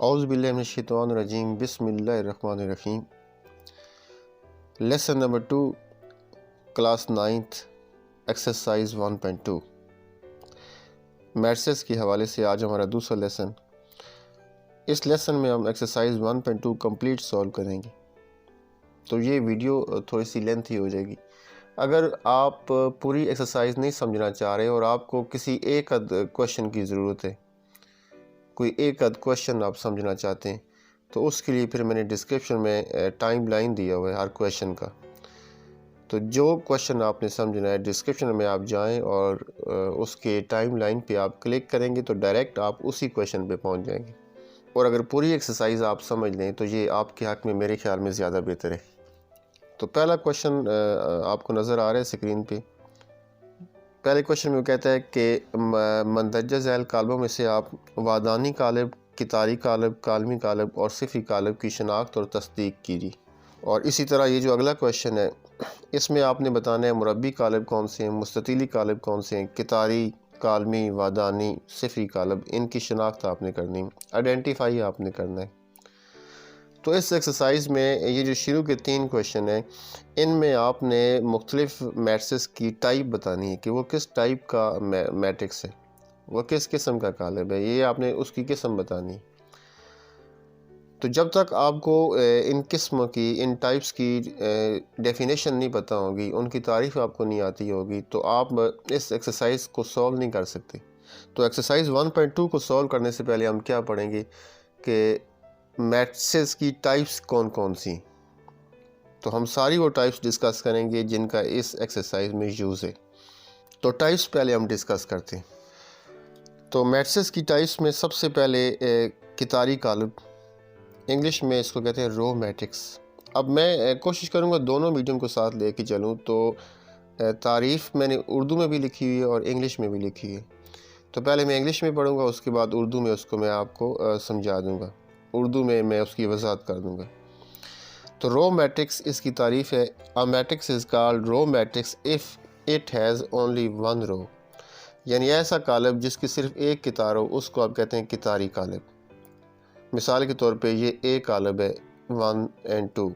اعوذ باللہ من الشیطان الرجیم، بسم اللہ الرحمن الرحیم۔ Lesson number 2، class 9th، exercise 1.2 mattresses کے حوالے سے آج ہمارا دوسرا لیسن۔ اس لیسن میں ہم ایکسرسائز 1.2 کمپلیٹ سولو کریں گے، تو یہ ویڈیو تھوڑی سی لینتھی ہو جائے گی۔ اگر آپ پوری ایکسرسائز نہیں سمجھنا چاہ رہے اور آپ کو کسی ایک کویشچن کی ضرورت ہے، کوئی ایک کویشچن آپ سمجھنا چاہتے ہیں، تو اس کے لیے پھر میں نے ڈسکرپشن میں ٹائم لائن دیا ہوا ہے ہر کویشچن کا۔ تو جو کویشچن آپ نے سمجھنا ہے ڈسکرپشن میں آپ جائیں اور اس کے ٹائم لائن پہ آپ کلک کریں گے تو ڈائریکٹ آپ اسی کویشچن پہ پہنچ جائیں گے، اور اگر پوری ایکسرسائز آپ سمجھ لیں تو یہ آپ کے حق میں میرے خیال میں زیادہ بہتر ہے۔ تو پہلا کویشچن آپ کو نظر آ رہا ہے اسکرین پہ۔ پہلے کویشچن میں وہ کہتا ہے کہ مندرجہ ذیل کالموں میں سے آپ وادانی کالب، کتاری کالب، کالمی کالب اور صفری کالب کی شناخت اور تصدیق کیجیے۔ اور اسی طرح یہ جو اگلا کویشچن ہے اس میں آپ نے بتانا ہے مربی کالب کون سے ہیں، مستطیلی کالب کون سے ہیں، کتاری، کالمی، وادانی، صفری کالب، ان کی شناخت آپ نے کرنی ہے، آئیڈینٹیفائی آپ نے کرنا ہے۔ تو اس ایکسرسائز میں یہ جو شروع کے 3 کویشچن ہیں، ان میں آپ نے مختلف میٹرسز کی ٹائپ بتانی ہے کہ وہ کس ٹائپ کا میٹرکس ہے، وہ کس قسم کا کالب ہے، یہ آپ نے اس کی قسم بتانی ہے۔ تو جب تک آپ کو ان قسموں کی، ان ٹائپس کی ڈیفینیشن نہیں پتہ ہوگی، ان کی تعریف آپ کو نہیں آتی ہوگی، تو آپ اس ایکسرسائز کو سولو نہیں کر سکتے۔ تو ایکسرسائز 1.2 کو سولو کرنے سے پہلے ہم کیا پڑھیں گے کہ میٹرسز کی ٹائپس کون کون سی، تو ہم ساری وہ ٹائپس ڈسکس کریں گے جن کا اس ایکسرسائز میں یوز ہے۔ تو ٹائپس پہلے ہم ڈسکس کرتے ہیں۔ تو میٹرسز کی ٹائپس میں سب سے پہلے کتاری کالب، انگلش میں اس کو کہتے ہیں رو میٹرکس۔ اب میں کوشش کروں گا دونوں میڈیم کو ساتھ لے کے چلوں، تو تعریف میں نے اردو میں بھی لکھی ہوئی ہے اور انگلش میں بھی لکھی ہوئی ہے۔ تو پہلے میں انگلش میں پڑھوں گا، اس کے بعد اردو میں اس کو میں آپ کو سمجھا دوں گا، اردو میں اس کی وضاحت کر دوں گا۔ تو رو میٹرکس اس کی تعریف ہے: A matrix is called row matrix if it has only one row، یعنی ایسا کالب جس کی صرف ایک کتار ہو اس کو آپ کہتے ہیں کتاری کالب۔ مثال کے طور پہ یہ A کالب ہے 1 اور 2،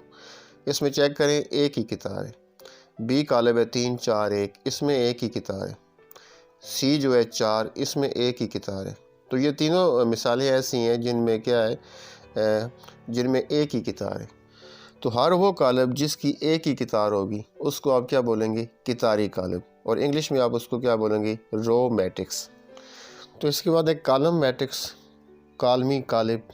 اس میں چیک کریں ایک ہی کتار ہے۔ B کالب ہے 3 4 1، اس میں ایک ہی کتار ہے۔ C جو ہے 4، اس میں ایک ہی کتار ہے۔ تو یہ تینوں مثالیں ایسی ہیں جن میں کیا ہے، جن میں ایک ہی کتار ہے۔ تو ہر وہ کالب جس کی ایک ہی کتار ہوگی اس کو آپ کیا بولیں گے، کتاری کالب، اور انگلش میں آپ اس کو کیا بولیں گے، رو میٹرکس۔ تو اس کے بعد ایک کالم میٹرکس، کالمی کالب،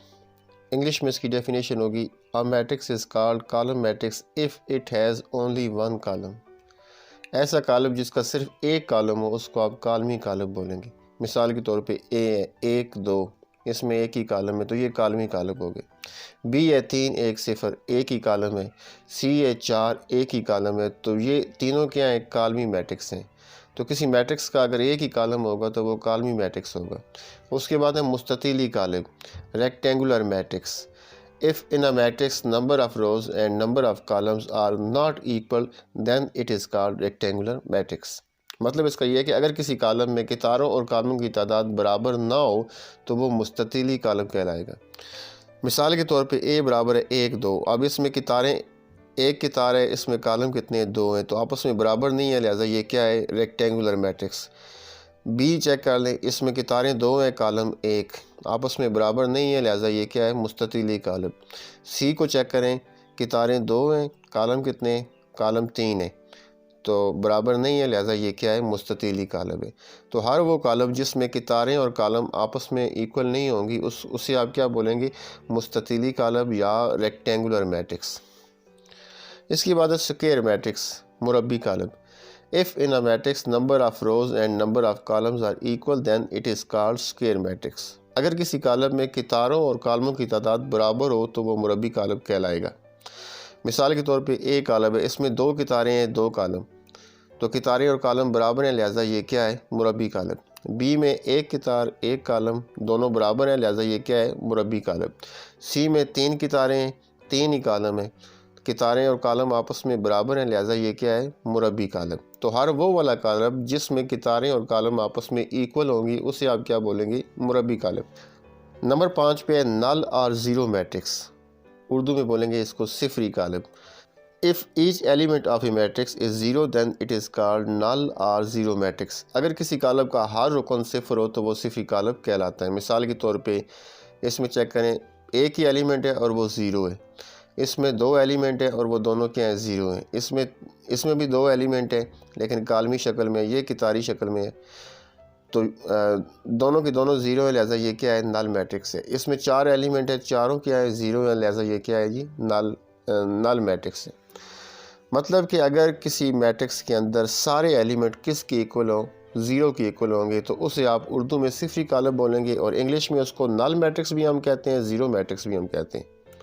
انگلش میں اس کی ڈیفینیشن ہوگی: A matrix is called column matrix if it has only one column، ایسا کالب جس کا صرف ایک کالم ہو اس کو آپ کالمی کالب بولیں گے۔ مثال کے طور پہ A ہے 1 2، اس میں ایک ہی کالم ہے تو یہ کالمی کالب ہو گئے۔ B ہے 3 1 0، ایک ہی کالم ہے۔ C ہے 4، ایک ہی کالم ہے، تو یہ تینوں کیا ہیں، کالمی میٹرکس ہیں۔ تو کسی میٹرکس کا اگر ایک ہی کالم ہوگا تو وہ کالمی میٹرکس ہوگا۔ اس کے بعد ہے مستطیلی کالب، rectangular matrix. If in a matrix number of rows and number of columns are not equal then it is called rectangular matrix۔ مطلب اس کا یہ ہے کہ اگر کسی کالم میں کتاروں اور کالموں کی تعداد برابر نہ ہو تو وہ مستطیلی کالب کہلائے گا۔ مثال کے طور پہ A برابر ہے 1 2، اب اس میں کتاریں، ایک کتار ہے، اس میں کالم کتنے ہیں، 2 ہیں، تو آپس میں برابر نہیں ہے، لہٰذا یہ کیا ہے، ریکٹینگولر میٹرکس۔ B چیک کر لیں، اس میں کتاریں 2 ہیں، کالم 1، آپس میں برابر نہیں ہے، لہٰذا یہ کیا ہے، مستطیلی کالب۔ C کو چیک کریں، کتاریں 2 ہیں، کالم کتنے ہیں، کالم 3 ہیں، تو برابر نہیں ہے، لہٰذا یہ کیا ہے، مستطیلی کالب ہے۔ تو ہر وہ کالب جس میں کتاریں اور کالم آپس میں ایکول نہیں ہوں گی اسے آپ کیا بولیں گے، مستطیلی کالب یا ریکٹینگولر میٹرکس۔ اس کے بعد ہے سکوئر میٹرکس، مربی کالب۔ If in a matrix number of rows and number of columns are equal then it is called square matrix۔ اگر کسی کالب میں کتاروں اور کالموں کی تعداد برابر ہو تو وہ مربی کالب کہلائے گا۔ مثال کے طور پہ A کالب ہے، اس میں 2 کتاریں ہیں، 2 کالم، تو کتاریں اور کالم برابر ہیں، لہٰذا یہ کیا ہے، مربی کالب۔ B میں 1 کتار 1 کالم، دونوں برابر ہیں، لہٰذا یہ کیا ہے، مربی کالب۔ C میں 3 کتاریں ہیں، 3 ہی کالم ہیں، کتاریں اور کالم آپس میں برابر ہیں، لہٰذا یہ کیا ہے، مربی کالب۔ تو ہر وہ والا کالب جس میں کتاریں اور کالم آپس میں ایکول ہوں گی اسے آپ کیا بولیں گے، مربی کالب۔ نمبر 5 پہ ہے نل اور زیرو میٹرکس، اردو میں بولیں گے اس کو صفری کالب۔ If each element of a matrix is zero then it is called null or zero matrix۔ اگر کسی کالب کا ہر رکن صفر ہو تو وہ صفری کالب کہلاتا ہے۔ مثال کے طور پہ اس میں چیک کریں، ایک ہی ایلیمنٹ ہے اور وہ زیرو ہے، اس میں دو ایلیمنٹ ہے اور وہ دونوں کیا ہیں، زیرو ہیں، اس میں بھی دو ایلیمنٹ ہیں لیکن کالمی شکل میں، یہ کتاری شکل میں ہے، تو دونوں کے دونوں زیرو ہے، لہٰذا یہ کیا ہے، نل میٹرکس ہے۔ اس میں چار ایلیمنٹ ہے، چاروں کیا ہے، زیرو ہے، لہٰذا یہ کیا ہے جی، نل میٹرکس ہے۔ مطلب کہ اگر کسی میٹرکس کے اندر سارے ایلیمنٹ کس کے ایکول ہوں، زیرو کے ایکول ہوں گے، تو اسے آپ اردو میں صفری کالب بولیں گے، اور انگلش میں اس کو نل میٹرکس بھی ہم کہتے ہیں، زیرو میٹرکس بھی ہم کہتے ہیں۔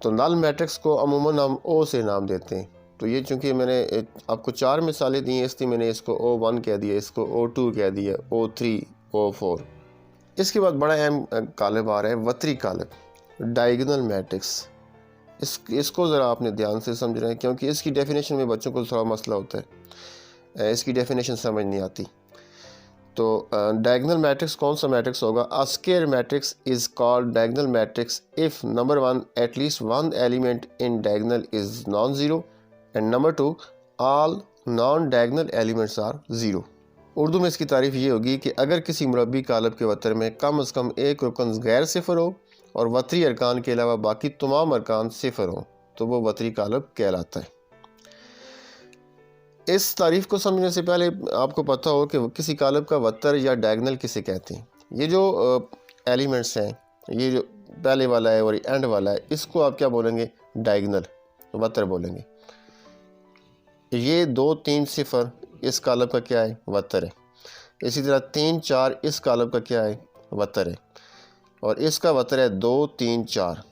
تو نل میٹرکس کو عموماً ہم او سے نام دیتے ہیں۔ تو یہ چونکہ میں نے آپ کو 4 مثالیں دی ہیں، اس لیے میں نے اس کو O1 کہہ دیا، اس کو O2 کہہ دیا، O3، O4۔ اس کے بعد بڑا اہم کالب آ رہا ہے وتری کالب، ڈائیگنل میٹرکس۔ اس کو ذرا آپ نے دھیان سے سمجھ رہے ہیں، کیونکہ اس کی ڈیفینیشن میں بچوں کو تھوڑا مسئلہ ہوتا ہے، اس کی ڈیفینیشن سمجھ نہیں آتی۔ تو ڈائیگنل میٹرکس کون سا میٹرکس ہوگا؟ A square matrix is called diagonal matrix if number 1 at least one element in diagonal is non-zero and number 2 all non-diagonal elements are zero۔ Urdu میں اس کی تعریف یہ ہوگی کہ اگر کسی مربی کالب کے وتر میں کم از کم ایک رکن غیر صفر ہو اور وتری ارکان کے علاوہ باقی تمام ارکان صفر ہوں تو وہ وتری کالب کہلاتا ہے۔ اس تعریف کو سمجھنے سے پہلے آپ کو پتہ ہو کہ کسی کالب کا وتر یا ڈائیگنل کسے کہتے ہیں۔ یہ جو ایلیمنٹس ہیں، یہ جو پہلے والا ہے اور اینڈ والا ہے، اس کو آپ کیا بولیں گے؟ ڈائیگنل وتر بولیں گے۔ یہ 2 3 0 اس کالب کا کیا ہے؟ وتر ہے۔ اسی طرح 3 4 اس کالب کا کیا ہے؟ وتر ہے، اور اس کا وتر ہے 2 3 4۔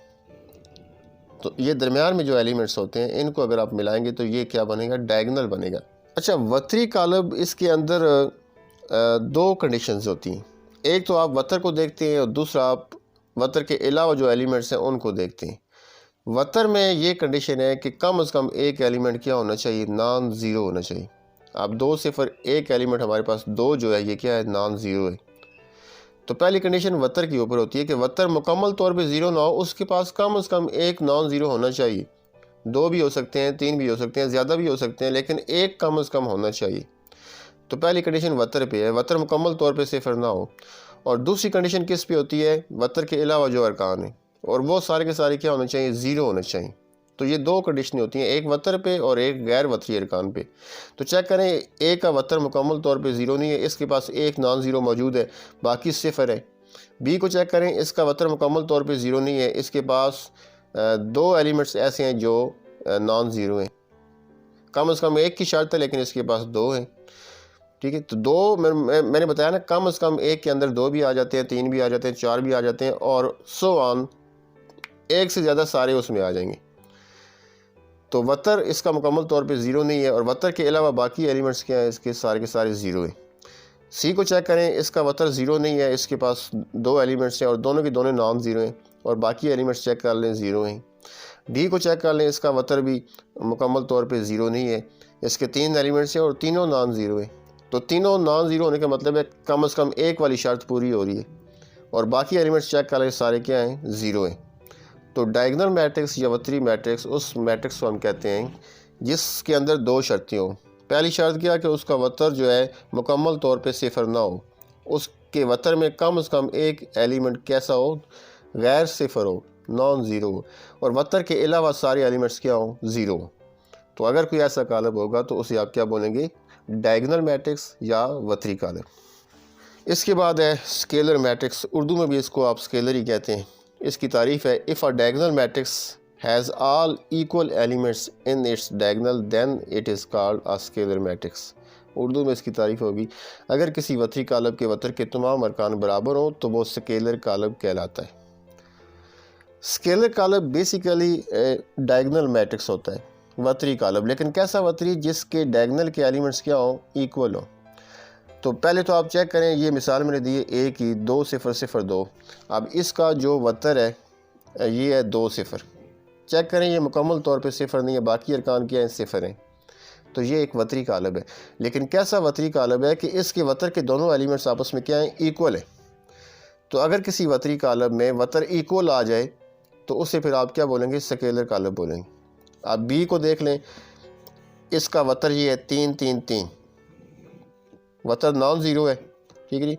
تو یہ درمیان میں جو ایلیمنٹس ہوتے ہیں ان کو اگر آپ ملائیں گے تو یہ کیا بنے گا؟ ڈائیگنل بنے گا۔ اچھا، وتری کالب اس کے اندر 2 کنڈیشنز ہوتی ہیں، ایک تو آپ وتر کو دیکھتے ہیں اور دوسرا آپ وتر کے علاوہ جو ایلیمنٹس ہیں ان کو دیکھتے ہیں۔ وتر میں یہ کنڈیشن ہے کہ کم از کم ایک ایلیمنٹ کیا ہونا چاہیے؟ نان زیرو ہونا چاہیے۔ اب 2 0 ایک ایلیمنٹ ہمارے پاس 2 جو ہے یہ کیا ہے؟ نان زیرو ہے۔ تو پہلی کنڈیشن وتر کی اوپر ہوتی ہے کہ وتر مکمل طور پہ زیرو نہ ہو، اس کے پاس کم از کم ایک نان زیرو ہونا چاہیے۔ 2 بھی ہو سکتے ہیں، 3 بھی ہو سکتے ہیں، زیادہ بھی ہو سکتے ہیں، لیکن ایک کم از کم ہونا چاہیے۔ تو پہلی کنڈیشن وتر پہ ہے، وتر مکمل طور پہ صفر نہ ہو۔ اور دوسری کنڈیشن کس پہ ہوتی ہے؟ وتر کے علاوہ جو ارکان ہیں، اور وہ سارے کے سارے کیا ہونے چاہیے؟ زیرو ہونے چاہیے۔ تو یہ 2 کنڈیشنیں ہوتی ہیں، ایک وتر پہ اور ایک غیر وتری ارکان پہ۔ تو چیک کریں، ایک کا وتر مکمل طور پہ زیرو نہیں ہے، اس کے پاس ایک نان زیرو موجود ہے، باقی صفر ہے۔ بی کو چیک کریں، اس کا وتر مکمل طور پہ زیرو نہیں ہے، اس کے پاس 2 ایلیمنٹس ایسے ہیں جو نان زیرو ہیں، کم از کم ایک کی شرط ہے لیکن اس کے پاس 2 ہیں۔ ٹھیک ہے، تو 2 میں نے بتایا نا، کم از کم ایک کے اندر 2 بھی آ جاتے ہیں، 3 بھی آ جاتے ہیں، 4 بھی آ جاتے ہیں، اور سو آن، ایک سے زیادہ سارے اس میں آ جائیں گے۔ تو وتر اس کا مکمل طور پہ زیرو نہیں ہے، اور وتر کے علاوہ باقی ایلیمنٹس کیا ہیں؟ اس کے سارے زیرو ہیں۔ سی کو چیک کریں، اس کا وتر زیرو نہیں ہے، اس کے پاس 2 ایلیمنٹس ہیں اور دونوں کے دونوں نان زیرو ہیں، اور باقی ایلیمنٹس چیک کر لیں، زیرو ہیں۔ ڈی کو چیک کر لیں، اس کا وتر بھی مکمل طور پہ زیرو نہیں ہے، اس کے 3 ایلیمنٹس ہیں اور تینوں نان زیرو ہیں۔ تو تینوں نان زیرو ہونے کا مطلب ہے کم از کم ایک والی شرط پوری ہو رہی ہے، اور باقی ایلیمنٹس چیک کر لیں، سارے کیا ہیں؟ زیرو ہیں۔ تو ڈائیگنل میٹرکس یا وتری میٹرکس اس میٹرکس کو ہم کہتے ہیں جس کے اندر 2 شرطیں ہوں۔ پہلی شرط کیا کہ اس کا وتر جو ہے مکمل طور پہ صفر نہ ہو، اس کے وتر میں کم از کم ایک ایلیمنٹ کیسا ہو؟ غیر صفر ہو، نان زیرو ہو، اور وتر کے علاوہ سارے ایلیمنٹس کیا ہوں؟ زیرو ہوں۔ تو اگر کوئی ایسا کالب ہوگا تو اسے آپ کیا بولیں گے؟ ڈائیگنل میٹرکس یا وتری کالب۔ اس کے بعد ہے اسکیلر میٹرکس، اردو میں بھی اس کو آپ اسکیلر ہی کہتے ہیں۔ اس کی تعریف ہے if a diagonal matrix has all equal elements in its diagonal then it is called a scalar matrix۔ Urdu میں اس کی تعریف ہوگی، اگر کسی وتری کالب کے وتر کے تمام ارکان برابر ہوں تو وہ سکیلر کالب کہلاتا ہے۔ سکیلر کالب بیسیکلی ڈائیگنل میٹرکس ہوتا ہے، وتری کالب، لیکن کیسا وتری؟ جس کے ڈائیگنل کے ایلیمنٹس کیا ہوں؟ ایکول ہوں۔ تو پہلے تو آپ چیک کریں، یہ مثال میں نے دی ہے اے کی 2 0 0 2۔ اب اس کا جو وتر ہے یہ ہے 2 0۔ چیک کریں، یہ مکمل طور پہ صفر نہیں ہے، باقی ارکان کیا ہیں؟ صفر ہیں۔ تو یہ ایک وتری کالب ہے، لیکن کیسا وتری کالب ہے کہ اس کے وتر کے دونوں ایلیمنٹس آپس میں کیا ہیں؟ ایکول ہیں۔ تو اگر کسی وتری کالم میں وتر ایکول آ جائے تو اسے پھر آپ کیا بولیں گے؟ سکیلر کالم بولیں گے۔ آپ بی کو دیکھ لیں، اس کا وتر یہ ہے 3 3 3، وتر نان زیرو ہے، ٹھیک ہے جی،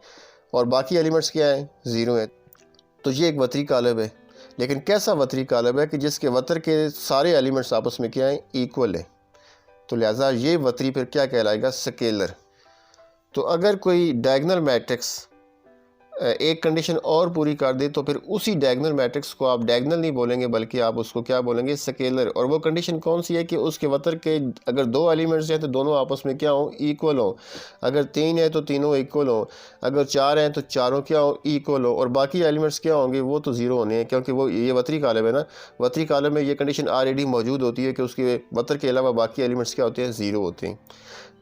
اور باقی ایلیمنٹس کیا ہیں؟ زیرو ہیں۔ تو یہ ایک وتری کالم ہے، لیکن کیسا وتری کالم ہے کہ جس کے وتر کے سارے ایلیمنٹس آپس میں کیا ہیں؟ ایکول ہیں، تو لہٰذا یہ وتری پھر کیا کہلائے گا؟ سکیلر۔ تو اگر کوئی ڈائگنل میٹرکس ایک کنڈیشن اور پوری کر دے تو پھر اسی ڈائگنل میٹرکس کو آپ ڈائگنل نہیں بولیں گے، بلکہ آپ اس کو کیا بولیں گے؟ سکیلر۔ اور وہ کنڈیشن کون سی ہے کہ اس کے وتر کے اگر 2 ایلیمنٹس ہیں تو دونوں آپس میں کیا ہوں؟ ایکول ہوں، اگر 3 ہے تو تینوں ایکول ہوں، اگر 4 ہیں تو چاروں کیا ہوں؟ ایکول ہوں، اور باقی ایلیمنٹس کیا ہوں گے؟ وہ تو زیرو ہونے ہیں، کیونکہ وہ یہ وتری کالم ہے نا، وتری کالم میں یہ کنڈیشن آلریڈی موجود ہوتی ہے کہ اس کے وتر کے علاوہ باقی ایلیمنٹس کیا ہوتے ہیں؟ زیرو ہوتے ہیں۔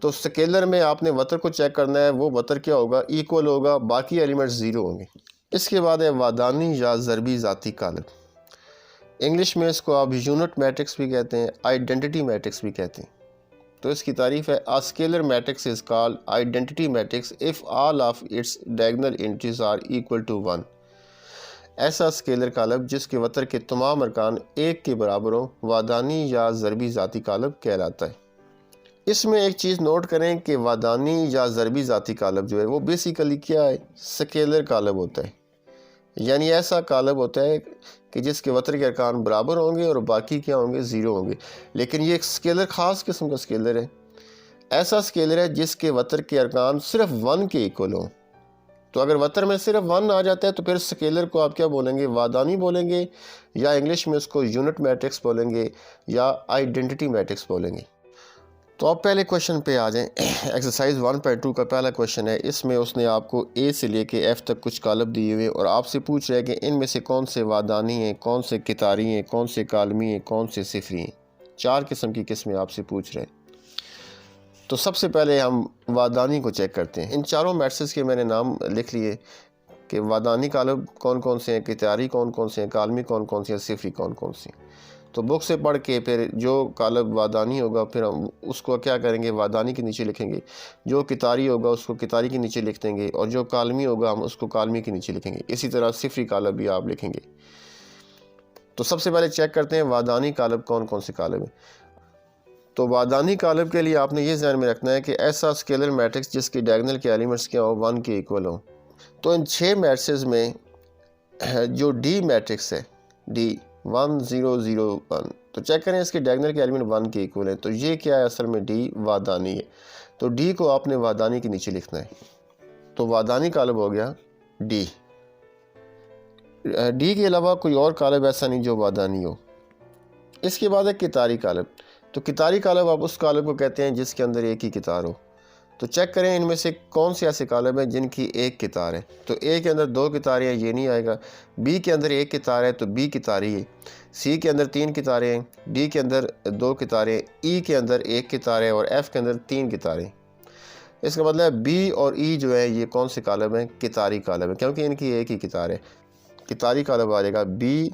تو سکیلر میں آپ نے وتر کو چیک کرنا ہے، وہ وتر کیا ہوگا؟ ایکول ہوگا، باقی ایلیمنٹس زیرو ہوں گے۔ اس کے بعد ہے وادانی یا ضربی ذاتی کالم۔ انگلش میں اس کو آپ یونٹ میٹرکس بھی کہتے ہیں، آئیڈینٹی میٹرکس بھی کہتے ہیں۔ تو اس کی تعریف ہے A scalar matrix is called identity matrix if all of its diagonal entries are equal to 1۔ ایسا اسکیلر کالم جس کے وتر کے تمام ارکان ایک کے برابر ہوں وادانی یا ضربی ذاتی کالم کہلاتا ہے۔ اس میں ایک چیز نوٹ کریں کہ وادانی یا ضربی ذاتی کالم جو ہے وہ بیسیکلی کیا ہے؟ سکیلر کالم ہوتا ہے، یعنی ایسا کالم ہوتا ہے کہ جس کے وتر کے ارکان برابر ہوں گے اور باقی کیا ہوں گے؟ زیرو ہوں گے۔ لیکن یہ ایک سکیلر خاص قسم کا سکیلر ہے، ایسا سکیلر ہے جس کے وتر کے ارکان صرف 1 کے ایکول ہوں۔ تو اگر وتر میں صرف 1 آ جاتا ہے تو پھر سکیلر کو آپ کیا بولیں گے؟ وادانی بولیں گے، یا انگلش میں اس کو یونٹ میٹرکس بولیں گے، یا آئیڈینٹی میٹرکس بولیں گے۔ تو آپ پہلے کوشچن پہ آ جائیں۔ ایکسرسائز 1.2 کا پہلا کوشچن ہے، اس میں اس نے آپ کو اے سے لے کے ایف تک کچھ کالم دیے ہوئے اور آپ سے پوچھ رہے ہیں کہ ان میں سے کون سے وادانی ہیں، کون سے کتاری ہیں، کون سے کالمی ہیں، کون سے صفری ہیں۔ 4 قسم کی قسمیں آپ سے پوچھ رہے ہیں۔ تو سب سے پہلے ہم وادانی کو چیک کرتے ہیں۔ ان چاروں میٹرکس کے میں نے نام لکھ لیے کہ وادانی کالم کون کون سے ہیں، کتاری کون کون سے ہیں، کالمی کون کون سے ہیں، صفری کون کون سے ہیں۔ تو بک سے پڑھ کے پھر جو کالم وادانی ہوگا پھر ہم اس کو کیا کریں گے؟ وادانی کے نیچے لکھیں گے، جو کتاری ہوگا اس کو کتاری کے نیچے لکھ دیں گے، اور جو کالمی ہوگا ہم اس کو کالمی کے نیچے لکھیں گے۔ اسی طرح صفری کالم بھی آپ لکھیں گے۔ تو سب سے پہلے چیک کرتے ہیں وادانی کالم کون کون سے کالم ہیں۔ تو وادانی کالم کے لیے آپ نے یہ ذہن میں رکھنا ہے کہ ایسا اسکیلر میٹرکس جس کی ڈائگنل کے ایلیمنٹس کیا ہوں؟ 1 کے ایکول ہوں۔ تو ان 6 میٹرکس میں جو ڈی میٹرکس ہے، ڈی 1 0 0 1، تو چیک کریں اس کے ڈائگنل کے ایلیمنٹ 1 کے ایکول ہیں، تو یہ کیا ہے؟ اصل میں ڈی وادانی ہے۔ تو ڈی کو آپ نے وادانی کے نیچے لکھنا ہے۔ تو وادانی کالم ہو گیا ڈی۔ ڈی کے علاوہ کوئی اور کالم ایسا نہیں جو وادانی ہو۔ اس کے بعد ہے کتاری کالم۔ تو کتاری کالم آپ اس کالم کو کہتے ہیں جس کے اندر ایک ہی کتار ہو۔ تو چیک کریں ان میں سے کون سے ایسے کالم ہیں جن کی ایک کتار ہے۔ تو اے کے اندر 2 کتاریں ہیں، یہ نہیں آئے گا۔ بی کے اندر ایک کتار ہے تو بی کتاری ہے۔ سی کے اندر 3 کتاریں ہیں، ڈی کے اندر 2 کتاریں، ای کے اندر 1 کتار ہے، اور ایف کے اندر 3 کتاریں۔ اس کا مطلب ہے بی اور ای جو ہے یہ کون سے کالم ہیں؟ کتاری کالم ہے، کیونکہ ان کی ایک ہی کتار ہے۔ کتاری کالم آ جائے گا بی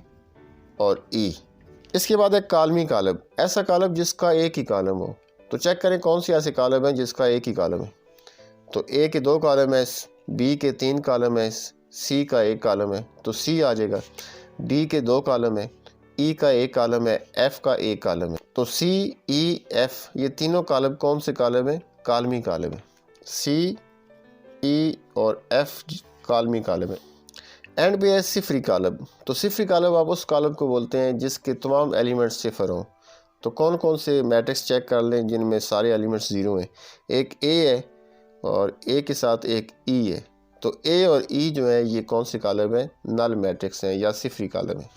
اور ای۔ اس کے بعد ہے کالمی کالم، ایسا کالم جس کا ایک ہی کالم ہو۔ تو چیک کریں کون سے ایسے کالم ہیں جس کا ایک ہی کالم ہے۔ تو اے کے 2 کالم ہیں، بی کے 3 کالم ہیں، سی کا 1 کالم ہے تو سی آ جائے گا۔ ڈی کے 2 کالم ہیں، ای کا 1 کالم ہے، ایف کا 1 کالم ہے۔ تو سی، ای، ایف یہ تینوں کالم کون سے کالم ہیں؟ کالمی کالم ہیں۔ سی، ای اور ایف کالمی کالم ہے۔ اینڈ بھی ہے صفری کالم۔ تو صفری کالم آپ اس کالم کو بولتے ہیں جس کے تمام ایلیمنٹس صفر ہوں۔ تو کون کون سے میٹرکس چیک کر لیں جن میں سارے ایلیمنٹس زیرو ہیں؟ ایک اے ہے اور اے کے ساتھ ایک ای ہے۔ تو اے اور ای جو ہے یہ کون سے کالم ہیں؟ نل میٹرکس ہیں یا صفری کالم ہیں۔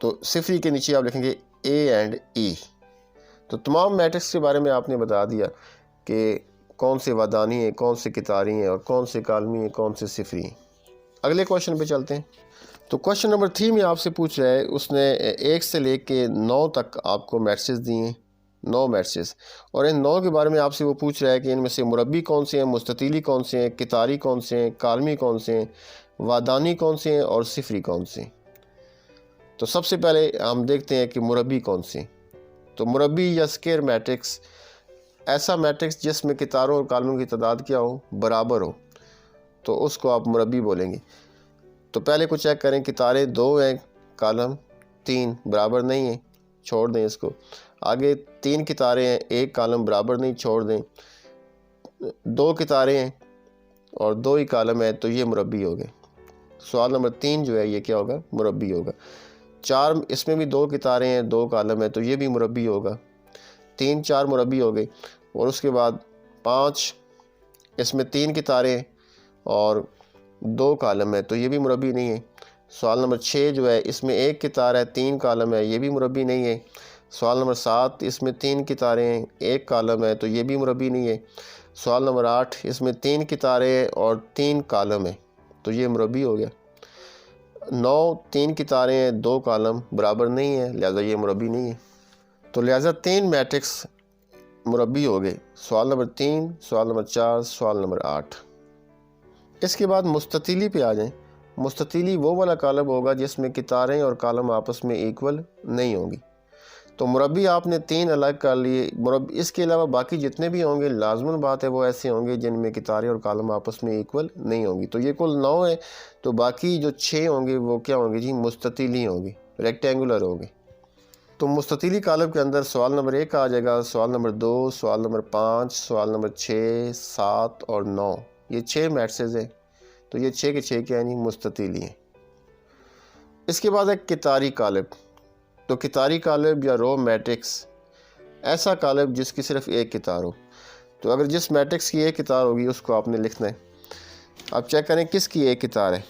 تو صفری کے نیچے آپ لکھیں گے اے اینڈ ای۔ تو تمام میٹرکس کے بارے میں آپ نے بتا دیا کہ کون سے وادانی ہیں، کون سے کتاری ہیں، اور کون سے کالمی ہیں، کون سے صفری ہیں۔ اگلے کوشچن پہ چلتے ہیں۔ تو کوشچن نمبر 3 میں آپ سے پوچھ رہا ہے، اس نے 1 سے لے کے 9 تک آپ کو میٹرکس دیے ہیں، 9 میٹرکس، اور ان 9 کے بارے میں آپ سے وہ پوچھ رہا ہے کہ ان میں سے مربی کون سے ہیں، مستطیلی کون سے ہیں، کتاری کون سے ہیں، کالمی کون سے ہیں، وادانی کون سے ہیں، اور صفری کون سے ہیں۔ تو سب سے پہلے ہم دیکھتے ہیں کہ مربی کون سے ہیں۔ تو مربی یا اسکیئر میٹرکس ایسا میٹرکس جس میں کتاروں اور کالموں کی تعداد کیا ہو؟ برابر ہو، تو اس کو آپ مربی بولیں گے۔ تو پہلے کو چیک کریں، کتاریں 2 ہیں، کالم 3 برابر نہیں ہیں، چھوڑ دیں اس کو۔ آگے 3 کتاریں ہیں، 1 کالم برابر نہیں، چھوڑ دیں۔ 2 کتاریں ہیں اور 2 ہی کالم ہے، تو یہ مربی ہو گئے۔ سوال نمبر 3 جو ہے یہ کیا ہوگا؟ مربی ہوگا۔ 4 اس میں بھی 2 کتاریں ہیں، 2 کالم ہے، تو یہ بھی مربی ہوگا۔ 3 4 مربی ہو گئے۔ اور اس کے بعد 5 اس میں 3 کتاریں ہیں اور 2 کالم ہے، تو یہ بھی مربی نہیں ہے۔ سوال نمبر 6 جو ہے اس میں 1 کتار ہے، 3 کالم ہے، یہ بھی مربی نہیں ہے۔ سوال نمبر 7 اس میں 3 کتاریں ہیں، 1 کالم ہے، تو یہ بھی مربی نہیں ہے۔ سوال نمبر 8 اس میں 3 کتاریں ہیں اور 3 کالم ہے، تو یہ مربی ہو گیا۔ 9 3 کتاریں ہیں، 2 کالم برابر نہیں ہے، لہذا یہ مربی نہیں ہے۔ تو لہذا 3 میٹرکس مربی ہو گئے۔ سوال نمبر 3، سوال نمبر 4، سوال نمبر 8۔ اس کے بعد مستطیلی پہ آ جائیں۔ مستطیلی وہ والا کالم ہوگا جس میں کتاریں اور کالم آپس میں ایکول نہیں ہوں گی۔ تو مربی آپ نے 3 الگ کر لیے۔ اس کے علاوہ باقی جتنے بھی ہوں گے لازماً بات ہے وہ ایسے ہوں گے جن میں کتاریں اور کالم آپس میں ایکول نہیں ہوں گی۔ تو یہ کل 9 ہے، تو باقی جو 6 ہوں گے وہ کیا ہوں گے جی؟ مستطیلی ہوں گی، ریکٹینگولر ہوں گی۔ تو مستطیلی کالم کے اندر سوال نمبر 1 آ جائے گا، سوال نمبر 2، سوال نمبر 5، سوال نمبر 6، 7 اور 9۔ یہ 6 میٹرسز ہیں، تو یہ 6 کے 6 کیا ہیں؟ مستطیلی ہیں۔ اس کے بعد ہے کتاری کالب۔ تو کتاری کالب یا رو میٹرکس، ایسا کالب جس کی صرف 1 کتار ہو۔ تو اگر جس میٹرکس کی 1 کتار ہوگی اس کو آپ نے لکھنا ہے۔ آپ چیک کریں کس کی 1 کتار ہے۔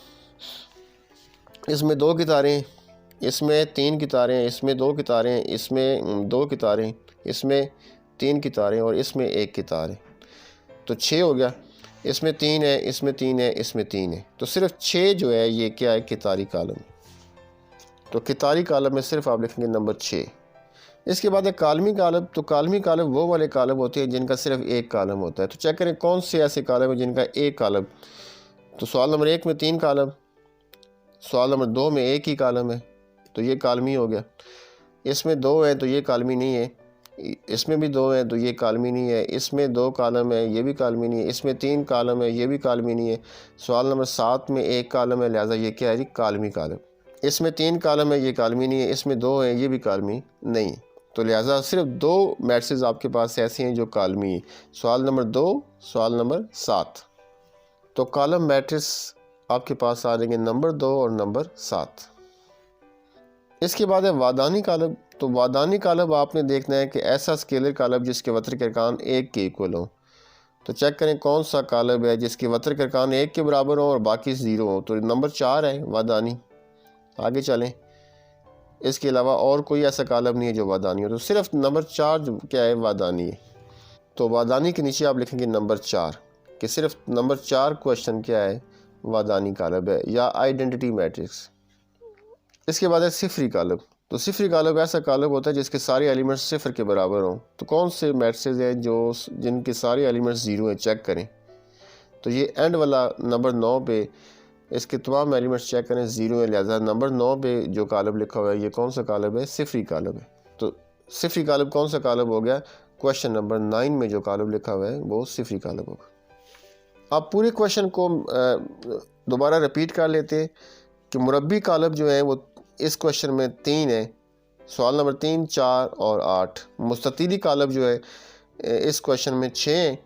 اس میں 2 کتاریں ہیں، اس میں 3 کتاریں ہیں، اس میں 2 کتاریں ہیں، اس میں 2 کتاریں ہیں، اس میں 3 کتاریں اور اس میں 1 کتار ہے، تو 6 ہو گیا۔ اس میں 3 ہے، اس میں 3 ہے، اس میں 3 ہے، تو صرف 6 جو ہے یہ کیا ہے؟ کتاری کالم۔ تو کتاری کالم میں صرف آپ لکھیں گے نمبر 6۔ اس کے بعد ہے کالمی کالم۔ تو کالمی کالم وہ والے کالم ہوتے ہیں جن کا صرف 1 کالم ہوتا ہے۔ تو چیک کریں کون سے ایسے کالم ہیں جن کا 1 کالم۔ تو سوال نمبر 1 میں 3 کالم، سوال نمبر 2 میں 1 ہی کالم ہے، تو یہ کالمی ہو گیا۔ اس میں 2 ہیں تو یہ کالمی نہیں ہے، اس میں بھی 2 ہیں تو یہ کالمی نہیں ہے، اس میں 2 کالم ہے یہ بھی کالمی نہیں ہے، اس میں 3 کالم ہے یہ بھی کالمی نہیں ہے۔ سوال نمبر 7 میں 1 کالم ہے، لہٰذا یہ کیا ہے جی؟ کالمی کالم۔ اس میں 3 کالم ہے، یہ کالمی نہیں ہے، اس میں 2 ہیں، یہ بھی کالمی نہیں۔ تو لہٰذا صرف 2 میٹرسز آپ کے پاس ایسے ہیں جو کالمی ہیں۔ سوال نمبر 2، سوال نمبر 7۔ تو کالم میٹرس آپ کے پاس آ جائیں گے نمبر 2 اور نمبر 7۔ اس کے بعد ہے وادانی کالم۔ تو وادانی کالم آپ نے دیکھنا ہے کہ ایسا اسکیلر کالم جس کے وتر کے ارکان 1 کے ایکول ہوں۔ تو چیک کریں کون سا کالم ہے جس کے وتر کے ارکان 1 کے برابر ہوں اور باقی 0 ہوں۔ تو نمبر 4 ہے وادانی۔ آگے چلیں، اس کے علاوہ اور کوئی ایسا کالم نہیں ہے جو وادانی ہو، تو صرف نمبر 4 جو کیا ہے؟ وادانی ہے۔ تو وادانی کے نیچے آپ لکھیں گے نمبر 4، کہ صرف نمبر 4 کوشچن کیا ہے؟ وادانی کالم ہے یا آئیڈینٹی میٹرکس۔ اس کے بعد ہے صفری کالم۔ تو صفری کالم ایسا کالم ہوتا ہے جس کے سارے ایلیمنٹس 0 کے برابر ہوں۔ تو کون سے میٹرسز ہیں جن کے سارے ایلیمنٹس 0 ہیں؟ چیک کریں۔ تو یہ اینڈ والا نمبر 9 پہ اس کے تمام ایلیمنٹس چیک کریں 0 ہیں، لہٰذا نمبر 9 پہ جو کالم لکھا ہوا ہے یہ کون سا کالم ہے؟ صفری کالم ہے۔ تو صفری کالم کون سا کالم ہو گیا؟ کوشچن نمبر 9 میں جو کالم لکھا ہوا ہے وہ صفری کالم ہوگا۔ آپ پورے کوشچن کو دوبارہ رپیٹ کر لیتے ہیں کہ مربی کالم جو ہیں وہ اس کوشچن میں 3 ہے، سوال نمبر 3، 4 اور 8۔ مستطیلی کالم جو ہے اس کوشچن میں 6 ہیں،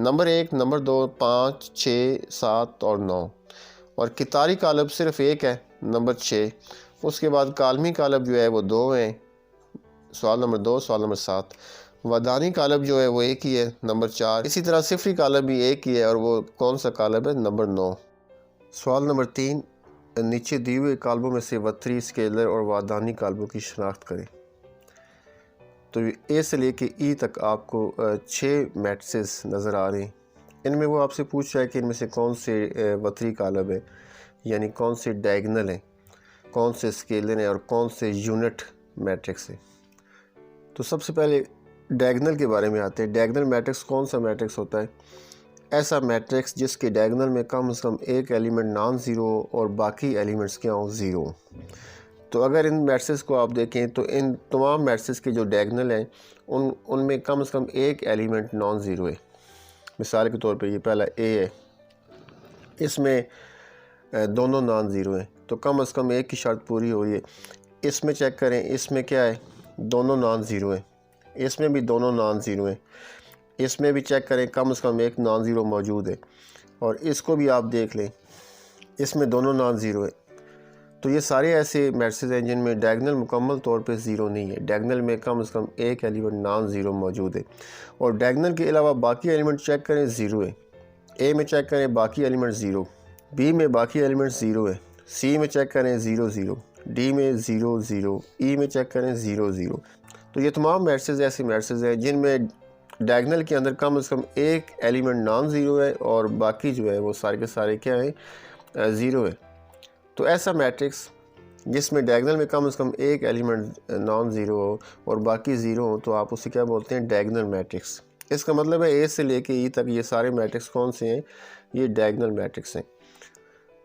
نمبر 1، نمبر 2، 5، 6، 7 اور 9۔ اور کتاری کالم صرف 1 ہے، نمبر 6۔ اس کے بعد کالمی کالم جو ہے وہ 2 ہیں، سوال نمبر 2، سوال نمبر 7۔ وادانی کالم جو ہے وہ 1 ہی ہے، نمبر 4۔ اسی طرح صفری کالم بھی 1 ہی ہے اور وہ کون سا کالم ہے؟ نمبر 9۔ سوال نمبر 3، نیچے دیے ہوئے کالموں میں سے وتری، اسکیلر اور وادانی کالموں کی شناخت کریں۔ تو اے سے لے کے ای تک آپ کو 6 میٹرسز نظر آ رہے ہیں۔ ان میں وہ آپ سے پوچھ رہا ہے کہ ان میں سے کون سے وتری کالم ہے، یعنی کون سے ڈائگنل ہیں، کون سے اسکیلر ہیں اور کون سے یونٹ میٹرکس ہیں۔ تو سب سے پہلے ڈائگنل کے بارے میں آتے ہیں۔ ڈائگنل میٹرکس کون سا میٹرکس ہوتا ہے؟ ایسا میٹرکس جس کے ڈائگنل میں کم از کم ایک ایلیمنٹ نان زیرو اور باقی ایلیمنٹس کیا ہوں؟ 0۔ تو اگر ان میٹرسز کو آپ دیکھیں تو ان تمام میٹرسز کے جو ڈائگنل ہیں ان میں کم از کم ایک ایلیمنٹ نان زیرو ہے۔ مثال کے طور پہ یہ پہلا اے ہے، اس میں دونوں نان زیرو ہیں، تو کم از کم ایک کی شرط پوری ہو رہی ہے۔ اس میں چیک کریں، اس میں کیا ہے، دونوں نان زیرو ہیں، اس میں بھی دونوں نان زیرو ہیں، اس میں بھی چیک کریں کم از کم ایک نان زیرو موجود ہے، اور اس کو بھی آپ دیکھ لیں، اس میں دونوں نان زیرو ہیں۔ تو یہ سارے ایسے میٹرکس ہیں جن میں ڈائگنل مکمل طور پہ زیرو نہیں ہے، ڈائگنل میں کم از کم ایک ایلیمنٹ نان زیرو موجود ہے، اور ڈائگنل کے علاوہ باقی ایلیمنٹ چیک کریں زیرو ہے۔ اے میں چیک کریں باقی ایلیمنٹ زیرو، بی میں باقی ایلیمنٹ زیرو ہے، سی میں چیک کریں زیرو زیرو، ڈی میں زیرو زیرو، ای میں چیک کریں زیرو زیرو۔ تو یہ تمام میٹرکس ایسے میٹرکس ہیں جن میں ڈائگنل کے اندر کم از کم ایک ایلیمنٹ نان زیرو ہے اور باقی جو ہے وہ سارے کے سارے کیا ہیں، زیرو ہے۔ تو ایسا میٹرکس جس میں ڈائگنل میں کم از کم ایک ایلیمنٹ نان زیرو ہو اور باقی زیرو ہو تو آپ اسے کیا بولتے ہیں، ڈائگنل میٹرکس۔ اس کا مطلب ہے اے سے لے کے ای تک یہ سارے میٹرکس کون سے ہیں، یہ ڈائگنل میٹرکس ہیں۔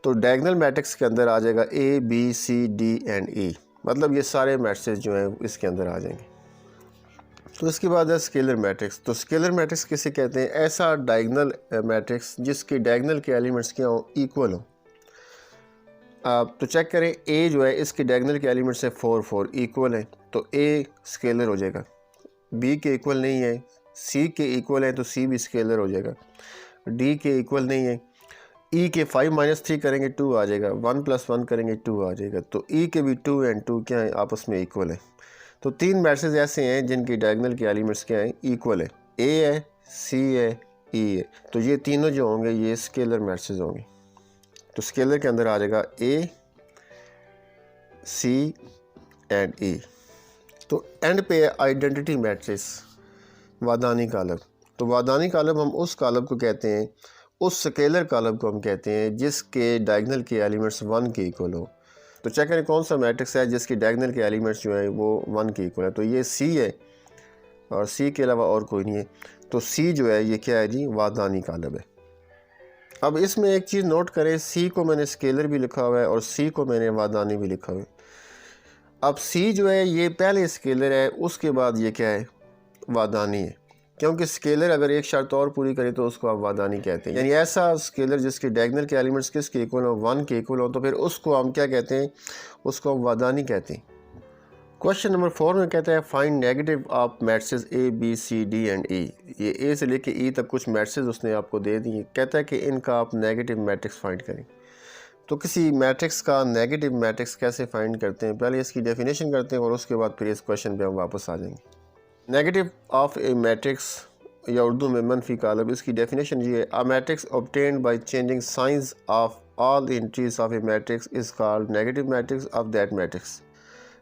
تو ڈائگنل میٹرکس کے اندر آ جائے گا اے بی سی ڈی اینڈ ای، مطلب یہ سارے میٹرکس جو ہیں اس کے اندر آ جائیں گے۔ تو اس کے بعد ہے اسکیلر میٹرکس۔ تو اسکیلر میٹرکس کسے کہتے ہیں، ایسا ڈائگنل میٹرکس جس کے ڈائگنل کے ایلیمنٹس کیا ہوں، ایکول ہوں۔ تو چیک کریں اے جو ہے اس کے ڈائگنل کے ایلیمنٹس ہیں 4 4 ایکول ہیں، تو اے اسکیلر ہو جائے گا۔ بی کے ایکول نہیں ہے، سی کے ایکول ہیں تو سی بھی اسکیلر ہو جائے گا۔ ڈی کے ایکول نہیں ہے، ای کے 5 - 3 کریں گے 2 آ جائے گا، 1 + 1 کریں گے 2 آ جائے گا، تو ای کے بھی 2 اینڈ 2 کیا ہیں، آپس میں ایکول ہیں۔ تو تین میٹرکس ایسے ہیں جن کی ڈائگنل کے ایلیمنٹس کیا ہیں، ایکول ہیں، اے ہے، سی ہے، ای ہے۔ تو یہ تینوں جو ہوں گے یہ اسکیلر میٹرکس ہوں گے۔ تو اسکیلر کے اندر آ جائے گا اے سی اینڈ ای۔ تو اینڈ پہ آئیڈینٹی میٹرکس، وادانی کالم۔ تو وادانی کالم ہم اس کالم کو کہتے ہیں، اس اسکیلر کالم کو ہم کہتے ہیں جس کے ڈائگنل کے ایلیمنٹس 1 کے ایکول ہو۔ تو چیک کریں کون سا میٹرکس ہے جس کی ڈائگنل کے ایلیمنٹس جو ہیں وہ 1 کے ایکول ہے، تو یہ سی ہے، اور سی کے علاوہ اور کوئی نہیں ہے۔ تو سی جو ہے یہ کیا ہے جی، وادانی کالم ہے۔ اب اس میں ایک چیز نوٹ کریں، سی کو میں نے اسکیلر بھی لکھا ہوا ہے اور سی کو میں نے وادانی بھی لکھا ہوا ہے۔ اب سی جو ہے یہ پہلے اسکیلر ہے، اس کے بعد یہ کیا ہے، وادانی ہے، کیونکہ اسکیلر اگر ایک شرط اور پوری کرے تو اس کو آپ وادانی کہتے ہیں، یعنی ایسا اسکیلر جس کے ڈائگنل کے ایلیمنٹس کس کے ایکول ہوں، 1 کے ایکول ہوں، تو پھر اس کو ہم کیا کہتے ہیں، اس کو ہم وادانی کہتے ہیں۔ کوشچن نمبر 4 میں کہتا ہے find negative of matrix A B C D and E. یہ اے سے لے کے ای تک کچھ میٹرکس اس نے آپ کو دے دی، کہتا ہے کہ ان کا آپ نیگیٹو میٹرکس فائنڈ کریں۔ تو کسی میٹرکس کا نیگیٹو میٹرکس کیسے فائنڈ کرتے ہیں، پہلے اس کی ڈیفینیشن کرتے ہیں اور اس کے بعد پھر اس کوشچن پہ ہم واپس آ جائیں گے۔ نیگیٹو آف اے میٹرکس یا اردو میں منفی کالم، اس کی ڈیفینیشن یہ ہے، a matrix obtained by changing signs of all the entries of a matrix is called negative matrix of that matrix۔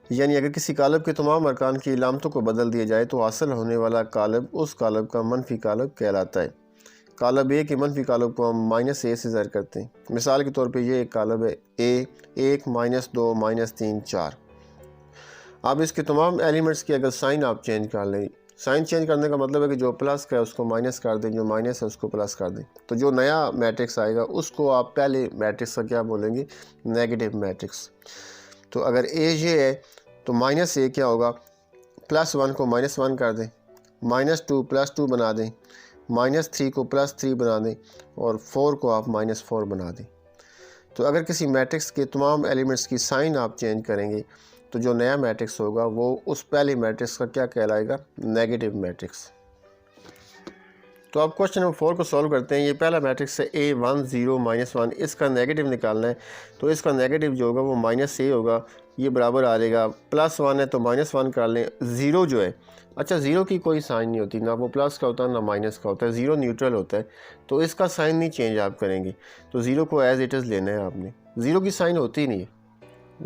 یعنی اگر کسی کالم کے تمام ارکان کی علامتوں کو بدل دیا جائے تو حاصل ہونے والا کالم اس کالم کا منفی کالم کہلاتا ہے۔ کالم اے کے منفی کالم کو ہم -a سے ظاہر کرتے ہیں۔ مثال کے طور پہ یہ ایک کالم ہے اے، 1 -2 -3 4۔ اب اس کے تمام ایلیمنٹس کی اگر سائن آپ چینج کر لیں، سائن چینج کرنے کا مطلب ہے کہ جو پلس کا ہے اس کو مائنس کر دیں، جو مائنس ہے اس کو پلس کر دیں، تو جو نیا میٹرکس آئے گا اس کو آپ پہلے میٹرکس کا کیا بولیں گے، نیگیٹو میٹرکس۔ تو اگر اے یہ ہے تو -a کیا ہوگا، +1 کو -1 کر دیں، -2 +2 بنا دیں، -3 کو +3 بنا دیں، اور 4 کو آپ -4 بنا دیں۔ تو اگر کسی میٹرکس کے تمام ایلیمنٹس کی سائن آپ چینج کریں گے تو جو نیا میٹرکس ہوگا وہ اس پہلے میٹرکس کا کیا کہلائے گا، نیگیٹو میٹرکس۔ تو آپ کوشچن نمبر 4 کو سولو کرتے ہیں۔ یہ پہلا میٹرکس ہے A1 0 -1، اس کا نیگیٹو نکالنا ہے، تو اس کا نیگیٹو جو ہوگا وہ -a ہوگا، یہ برابر آ جائے گا، +1 ہے تو -1 کر لیں، 0 جو ہے، اچھا 0 کی کوئی سائن نہیں ہوتی، نہ وہ پلس کا ہوتا ہے نہ مائنس کا ہوتا ہے، 0 نیوٹرل ہوتا ہے، تو اس کا سائن نہیں چینج آپ کریں گے، تو 0 کو ایز اٹ از لینا ہے آپ نے، 0 کی سائن ہوتی نہیں ہے،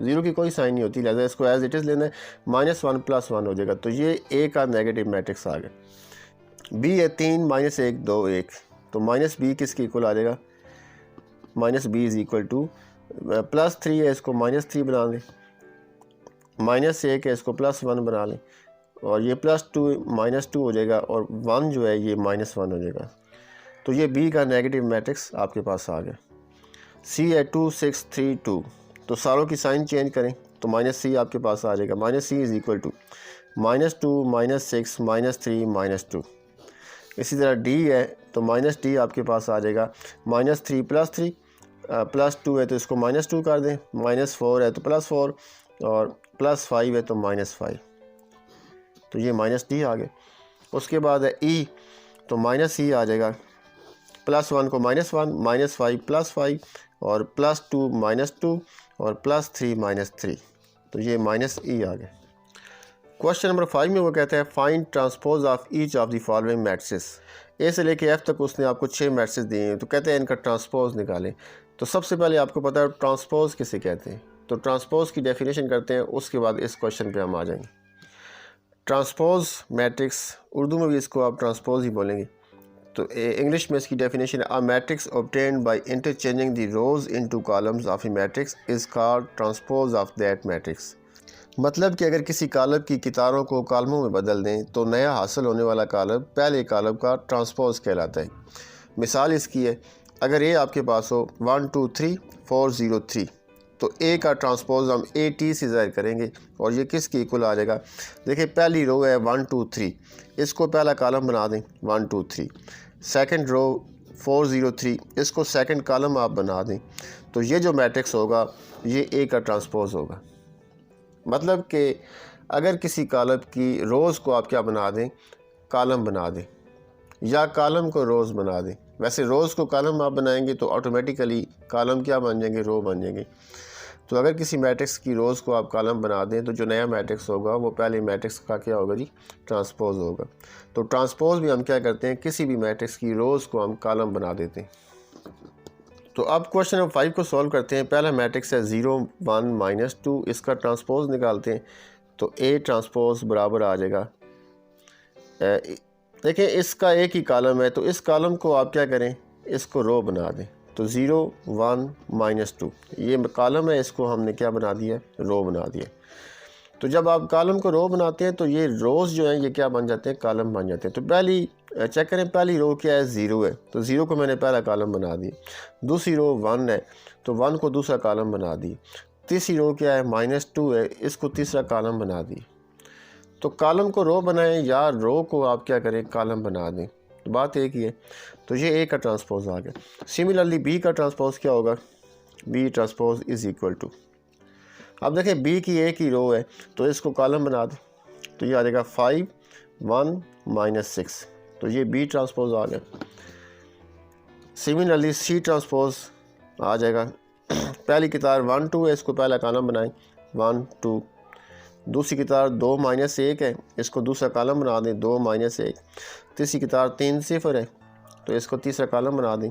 0 کی کوئی سائن نہیں ہوتی، لہٰذا اس کو ایز اٹ از لینا ہے، -1 +1 ہو جائے گا، تو یہ A کا نیگیٹو میٹرکس آ گیا۔ B ہے 3 -1 2 1، تو -b کس کی ایکول آ جائے گا، -b = +3 ہے، اس کو -3 بنا لیں، -1 ہے، اس کو +1 بنا لیں، اور یہ +2 -2 ہو جائے گا، اور 1 جو ہے یہ -1 ہو جائے گا، تو یہ B کا نیگیٹو میٹرکس آپ کے پاس آ گیا۔ C ہے 2 6 3 2، تو ساروں کی سائن چینج کریں تو -c آپ کے پاس آ جائے گا، -c = -2 -6 -3 -2۔ اسی طرح D ہے تو -D آپ کے پاس آ جائے گا، -3 +3 +2 ہے تو اس کو -2 کر دیں، -4 ہے تو +4 اور +5 ہے تو -5، تو یہ -d آ گئے۔ اس کے بعد ہے ای، تو -e آ جائے گا، +1 کو -1 -5 +5 اور +2 -2 اور +3 -3، تو یہ -e آ گئے۔ کوشچن نمبر 5 میں وہ کہتا ہے find transpose of each of the following matrices, A سے لے کے ایف تک اس نے آپ کو 6 میٹرسز دیے ہیں، تو کہتے ہیں ان کا ٹرانسپوز نکالیں۔ تو سب سے پہلے آپ کو پتہ ہے ٹرانسپوز کسے کہتے ہیں، تو ٹرانسپوز کی ڈیفینیشن کرتے ہیں، اس کے بعد اس کوشچن پہ ہم آ جائیں گے۔ ٹرانسپوز میٹرکس، اردو میں بھی اس کو آپ ٹرانسپوز ہی بولیں گے، تو انگلش میں اس کی ڈیفینیشن ہے matrix obtained by interchanging the rows into columns of a matrix is called transpose of that matrix۔ مطلب کہ اگر کسی کالم کی کتاروں کو کالموں میں بدل دیں تو نیا حاصل ہونے والا کالم پہلے کالم کا ٹرانسپوز کہلاتا ہے۔ مثال اس کی ہے، اگر اے آپ کے پاس ہو 1 2 3 4 0 3، تو اے کا ٹرانسپوز ہم اے ٹی سے ظاہر کریں گے اور یہ کس کے ایکول آ جائے گا؟ دیکھیں پہلی رو ہے 1 2 3، اس کو پہلا کالم بنا دیں 1 2 3، سیکنڈ رو 4 0 3، اس کو سیکنڈ کالم آپ بنا دیں، تو یہ جو میٹرکس ہوگا یہ اے کا ٹرانسپوز ہوگا۔ مطلب کہ اگر کسی کالم کی روز کو آپ کیا بنا دیں، کالم بنا دیں، یا کالم کو روز بنا دیں۔ ویسے روز کو کالم آپ بنائیں گے تو آٹومیٹیکلی کالم کیا بن جائیں گے، رو بن جائیں گے۔ تو اگر کسی میٹرکس کی روز کو آپ کالم بنا دیں تو جو نیا میٹرکس ہوگا وہ پہلے میٹرکس کا کیا ہوگا جی، ٹرانسپوز ہوگا۔ تو ٹرانسپوز بھی ہم کیا کرتے ہیں، کسی بھی میٹرکس کی روز کو ہم کالم بنا دیتے ہیں۔ تو اب کوشچن نمبر 5 کو سولو کرتے ہیں۔ پہلا میٹرکس ہے 0 1 -2، اس کا ٹرانسپوز نکالتے ہیں، تو اے ٹرانسپوز برابر آ جائے گا، دیکھیں اس کا ایک ہی کالم ہے تو اس کالم کو آپ کیا کریں، اس کو رو بنا دیں، تو 0 1 -2 یہ کالم ہے، اس کو ہم نے کیا بنا دیا، رو بنا دیا۔ تو جب آپ کالم کو رو بناتے ہیں تو یہ روز جو ہیں یہ کیا بن جاتے ہیں، کالم بن جاتے ہیں۔ تو پہلی چیک کریں، پہلی رو کیا ہے، 0 ہے، تو 0 کو میں نے پہلا کالم بنا دی۔ دوسری رو 1 ہے تو 1 کو دوسرا کالم بنا دی۔ تیسری رو کیا ہے، -2 ہے، اس کو تیسرا کالم بنا دی۔ تو کالم کو رو بنائیں یا رو کو آپ کیا کریں، کالم بنا دیں، تو بات ایک ہی ہے۔ تو یہ اے کا ٹرانسپوز آ گیا۔ سملرلی بی کا ٹرانسپوز کیا ہوگا، B transpose is equal to, اب دیکھیں بی کی ایک ہی رو ہے تو اس کو کالم بنا دیں، تو یہ آ جائے گا 5 1 -6، تو یہ بی ٹرانسپوز آ گیا۔ سملرلی سی ٹرانسپوز آ جائے گا، پہلی کتار 1 2 ہے، اس کو پہلا کالم بنائیں 1 2، دوسری کتار 2 -1 ہے، اس کو دوسرا کالم بنا دیں 2 -1، تیسری کتار 3 0 ہے تو اس کو تیسرا کالم بنا دیں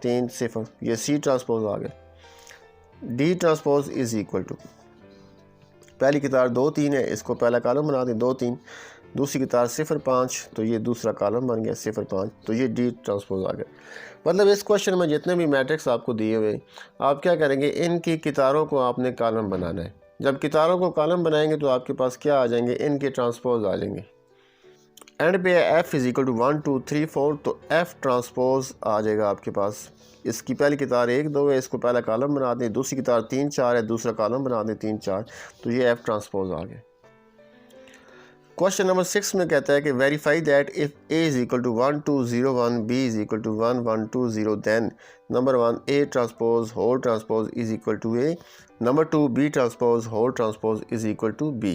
3 0، یہ سی ٹرانسپوز آ گیا۔ D transpose is equal to, پہلی کتار 2 3 ہے، اس کو پہلا کالم بنا دیں 2 3، دوسری کتار 0 5، تو یہ دوسرا کالم بن گیا 0 5، تو یہ ڈی ٹرانسپوز آ گیا۔ مطلب اس کوشچن میں جتنے بھی میٹرکس آپ کو دیے ہوئے آپ کیا کریں گے، ان کی کتاروں کو آپ نے کالم بنانا ہے۔ جب کتاروں کو کالم بنائیں گے تو آپ کے پاس کیا آ جائیں گے، ان کے ٹرانسپوز آ جائیں گے۔ اینڈ پہ ایف از ایکول ٹو 1 2 3 4، تو ایف ٹرانسپوز آ جائے گا آپ کے پاس۔ اس کی پہلی کتار 1 2 ہے، اس کو پہلا کالم بنا دیں، دوسری کتار 3 4 ہے، دوسرا کالم بنا دیں 3 4، تو یہ ایف ٹرانسپوز آ گئے۔ کوشچن نمبر 6 میں کہتا ہے کہ verify that if A is equal to 1 2 0 1، B is equal to 1 1 2 0، then number 1 A transpose whole transpose is equal to A, number 2 B transpose whole transpose is equal to B.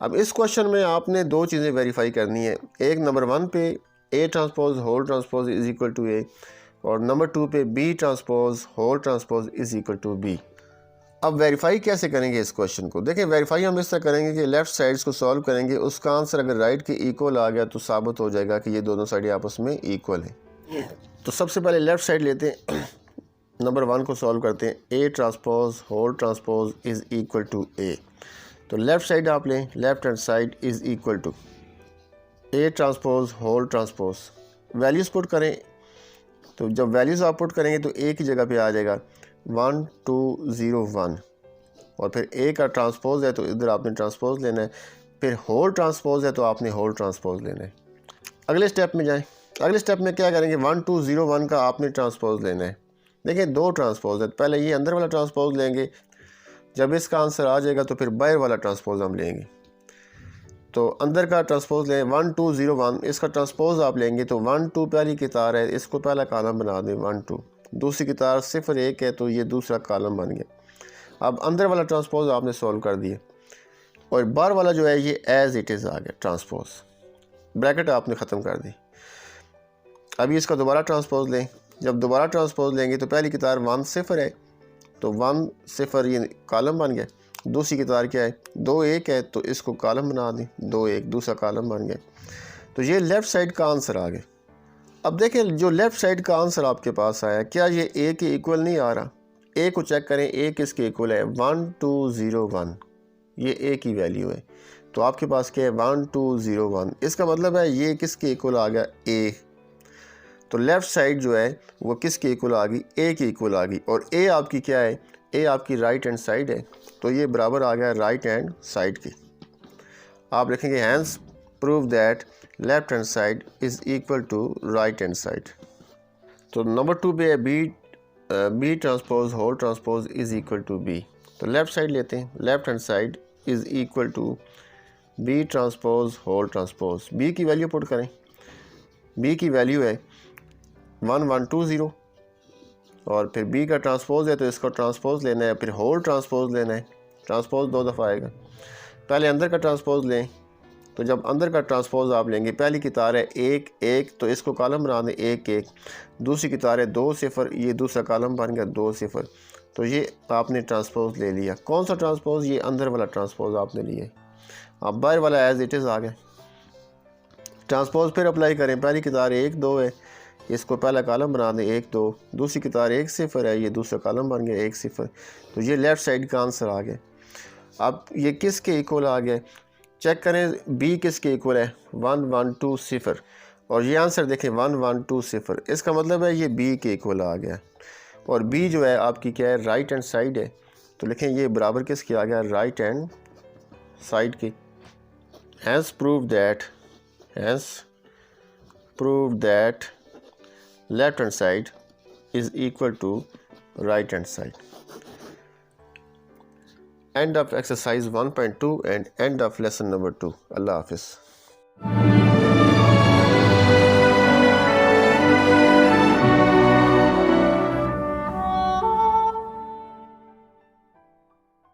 اب اس question میں آپ نے دو چیزیں verify کرنی ہے، ایک نمبر 1 پہ A transpose whole transpose is equal to A, اور نمبر 2 پہ B transpose whole transpose is equal to B. اب ویریفائی کیسے کریں گے اس کوشچن کو، دیکھیں ویریفائی ہم اس طرح کریں گے کہ لیفٹ سائڈس کو سولو کریں گے، اس کا آنسر اگر رائٹ کے ایکول آ گیا تو ثابت ہو جائے گا کہ یہ دونوں سائڈیں آپس میں ایکول ہیں۔ تو سب سے پہلے لیفٹ سائڈ لیتے ہیں، نمبر 1 کو سولو کرتے ہیں، A transpose whole transpose is equal to A, تو لیفٹ سائڈ آپ لیں، left hand side is equal to A transpose whole transpose, values put کریں، تو جب ویلیوز آپ پٹ کریں گے تو اے کی جگہ پہ آ جائے گا 1 2 0 1، اور پھر اے کا ٹرانسپوز ہے تو ادھر آپ نے ٹرانسپوز لینا ہے، پھر ہول ٹرانسپوز ہے تو آپ نے ہول ٹرانسپوز لینا ہے۔ اگلے سٹیپ میں جائیں، اگلے سٹیپ میں کیا کریں گے، 1 2 0 1 کا آپ نے ٹرانسپوز لینا ہے۔ دیکھیں دو ٹرانسپوز ہے، پہلے یہ اندر والا ٹرانسپوز لیں گے، جب اس کا آنسر آ جائے گا تو پھر باہر والا ٹرانسپوز ہم لیں گے۔ تو اندر کا ٹرانسپوز لیں 1 2 0 1، اس کا ٹرانسپوز آپ لیں گے تو 1 2 پہلی کتار ہے، اس کو پہلا کالم بنا دیں 1 2، دوسری کی طرف 0 1 ہے تو یہ دوسرا کالم بن گیا. اب اندر والا ٹرانسپوز آپ نے سولو کر دیا اور باہر والا جو ہے یہ ایز اٹ از آ گیا ٹرانسپوز. بریکٹ آپ نے ختم کر دی. ابھی اس کا دوبارہ ٹرانسپوز لیں. جب دوبارہ ٹرانسپوز لیں گے تو پہلی قطار 1 0 ہے تو 1 0 یہ کالم بن گیا. دوسری قطار کیا ہے 2 1 ہے تو اس کو کالم بنا دیں. 2 1 دوسرا کالم بن گیا. تو یہ لیفٹ سائڈ کا آنسر آ گیا. اب دیکھیں جو لیفٹ سائڈ کا آنسر آپ کے پاس آیا کیا یہ اے کے ایکول نہیں آ رہا؟ اے کو چیک کریں. اے کس کے ایکول ہے 1 2 0 1. یہ اے کی ویلیو ہے تو آپ کے پاس کیا ہے 1 2 0 1. اس کا مطلب ہے یہ کس کے ایکول آ گیا اے. تو لیفٹ سائڈ جو ہے وہ کس کے ایکول آ گئی اے کے ایکول آ گئی. اور اے آپ کی کیا ہے اے آپ کی رائٹ ہینڈ سائڈ ہے تو یہ برابر آ گیا رائٹ ہینڈ سائڈ کی. آپ لکھیں گے hence prove that left hand side is equal to right hand side. تو نمبر 2 پہ ہے B transpose whole transpose is equal to B. تو لیفٹ سائڈ لیتے ہیں. Left hand side is equal to B transpose whole transpose. B کی value put کریں. B کی value ہے 1 1 2 0 اور پھر بی کا ٹرانسپوز ہے تو اس کو ٹرانسپوز لینا ہے. پھر ہول ٹرانسپوز لینا ہے. ٹرانسپوز 2 دفعہ آئے گا. پہلے اندر کا ٹرانسپوز لیں. تو جب اندر کا ٹرانسپوز آپ لیں گے پہلی قطار ہے 1 1 تو اس کو کالم بنا دیں 1 1. دوسری قطار ہے 2 0 یہ دوسرا کالم بن گیا 2 0. تو یہ آپ نے ٹرانسپوز لے لیا. کون سا ٹرانسپوز؟ یہ اندر والا ٹرانسپوز آپ نے لیا. اب باہر والا ایز اٹ از آ گیا. ٹرانسپوز پھر اپلائی کریں. پہلی قطار 1 2 ہے اس کو پہلا کالم بنا دیں 1 2. دوسری قطار 1 0 ہے یہ دوسرا کالم بن گیا 1 0. تو یہ لیفٹ سائڈ کا آنسر آ گیا. اب یہ کس کے ایکول آ گیا چیک کریں. بی کس کے ایکول ہے 1 1 2 0 اور یہ آنسر دیکھیں 1 1 2 0. اس کا مطلب ہے یہ بی کے ایکول آ گیا. اور بی جو ہے آپ کی کیا ہے رائٹ ہینڈ سائڈ ہے تو لکھیں یہ برابر کس کی آ گیا رائٹ ہینڈ سائڈ کی. Hence prove that left hand side is equal to right hand side. End of exercise 1.2 and end of lesson number 2. Allah Hafiz.